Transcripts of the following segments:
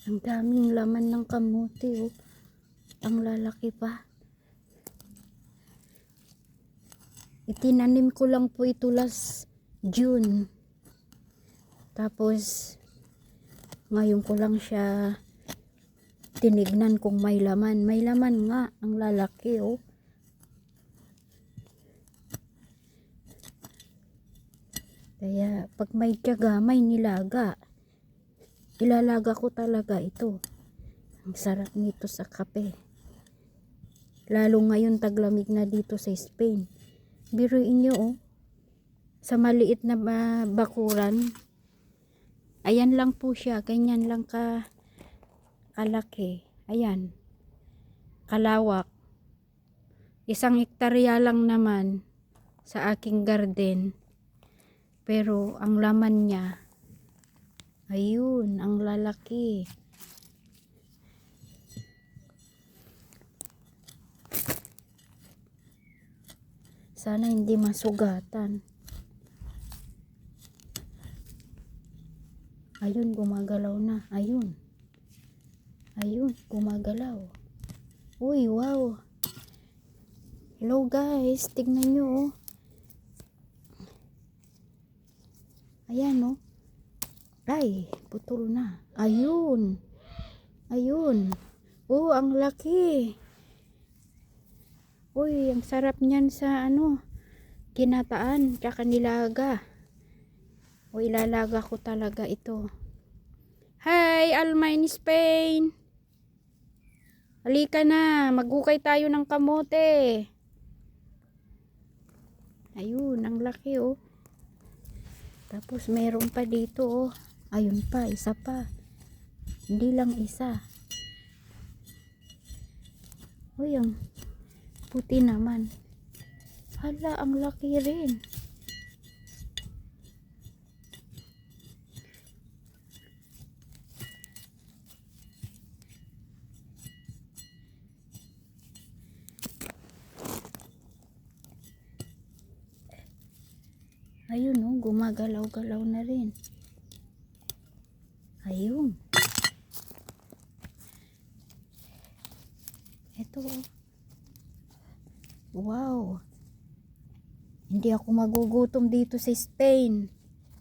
Ang daming laman ng kamote, oh. Ang lalaki pa. Itinanim ko lang po ito last June. Tapos, ngayon ko lang siya tinignan kung may laman. May laman nga. Ang lalaki, oh. Kaya, pag may tiyaga, may nilaga. Ilalaga ko talaga ito. Ang sarap nito sa kape. Lalo ngayon taglamig na dito sa Spain. Biruin nyo, oh. Sa maliit na bakuran. Ayan lang po siya. Ganyan lang kalaki. Ayan. Kalawak. 1 hektarya lang naman sa aking garden. Pero ang laman niya, ayun, ang lalaki. Sana hindi masugatan. Ayun, gumagalaw na. Ayun. Ayun, gumagalaw. Uy, wow. Hello guys, tignan nyo, oh. Ayan, oh. Ay, putol na. Ayun. Ayun. Oh, ang laki. Uy, ang sarap niyan sa ginataan, tsaka nilaga. O, ilalaga ko talaga ito. Hi, Alma in Spain. Halika na, maghukay tayo ng kamote. Ayun, ang laki, oh. Tapos meron pa dito, oh. Ayun pa, isa pa. Hindi lang isa. Uy, ang puti naman. Hala, ang laki rin. Ayun, oh, gumagalaw-galaw na rin. Ayun. Ito, oh. Wow. Hindi ako magugutom dito sa Spain.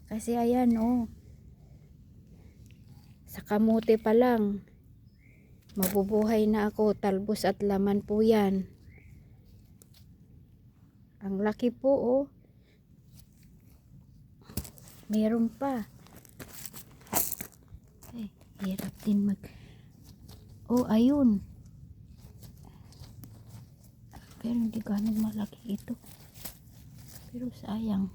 Kasi ayan, oh. Sa kamote pa lang. Mabubuhay na ako. Talbos at laman po yan. Ang laki po, oh. Meron pa. Ay, hirap din Oh, ayun. Pero hindi ganun malaki ito. Pero sayang.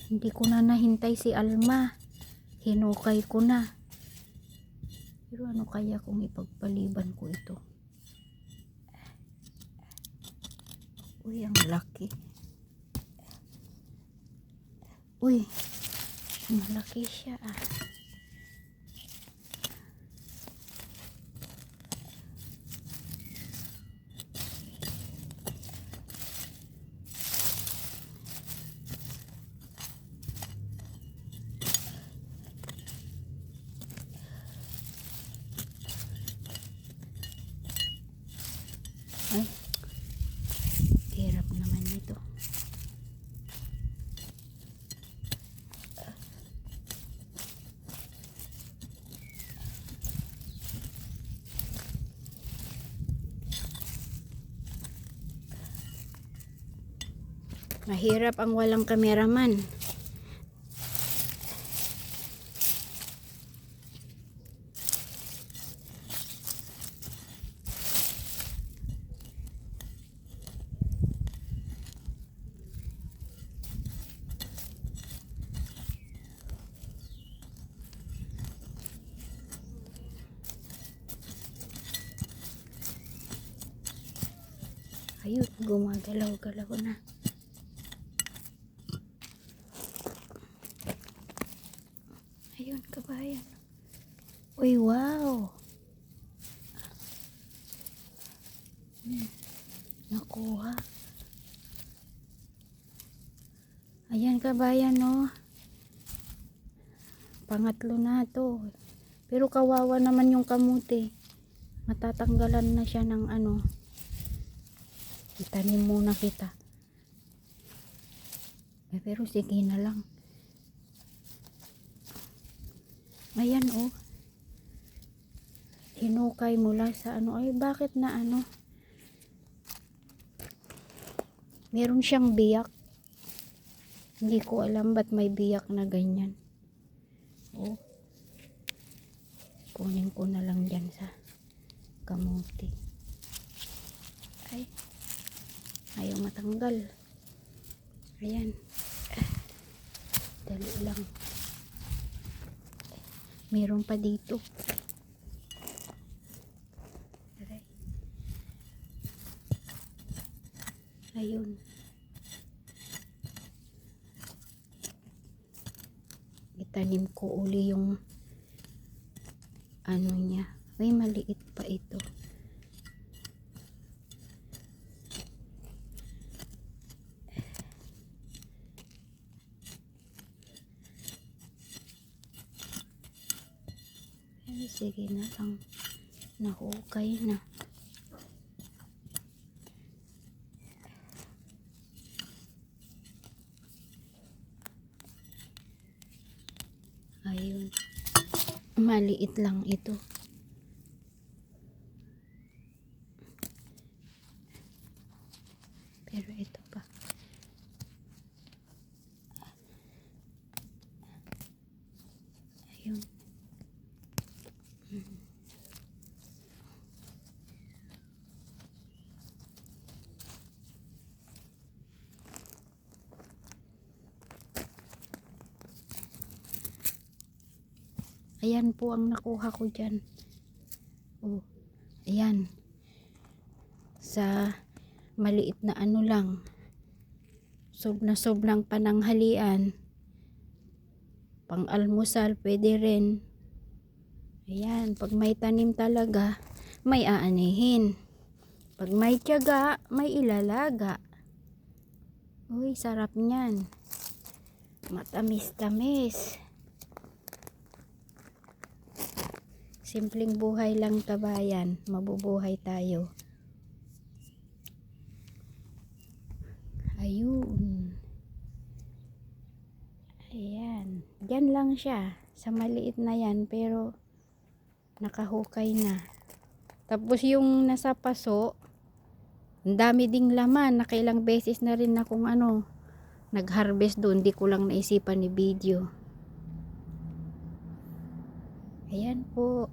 Hindi ko na nahintay si Alma. Hinukay ko na. Pero ano kaya kung ipagpaliban ko ito? Uy, ang laki. Uy, malaki siya, ah. Ay, hirap naman ito. Mahirap ang walang kameraman. Ayun, gumagalaw-galaw na. Ayun, kabayan. Uy, wow. nakuha. Ayan kabayan, no. Pangatlo na to. Pero kawawa naman yung kamuti. Matatanggalan na siya ng ano. Itanim muna kita. Pero sige na lang. Ayan, oh. Hinukay mula sa ano. Ay, bakit na ano? Meron siyang biyak. Hindi ko alam ba't may biyak na ganyan. Oh. Kunin ko na lang dyan sa kamuti. Ay. Ayaw matanggal. Ayan. Dali lang. Meron pa dito. Ayun. Itanim ko uli yung ano niya. May maliit pa ito. Ay, sige na lang. Nahukay na. Ayun. Maliit lang ito. Pero ito pa. Ayun. Ayan po ang nakuha ko dyan. Oh, ayan. Sa maliit na ano lang. Sobrang pananghalian. Pang-almusal, pwede rin. Ayan, pag may tanim talaga, may aanihin. Pag may tiyaga, may ilalaga. Uy, sarap niyan. Matamis-tamis. Simpleng buhay lang kabayan, mabubuhay tayo. Ayun. Ayan. Diyan lang siya. Sa maliit na yan, pero nakahukay na. Tapos yung nasa paso, ang dami ding laman. Nakailang beses na rin akong ano, nag-harvest doon. Di ko lang naisipan ni video. Ayan po.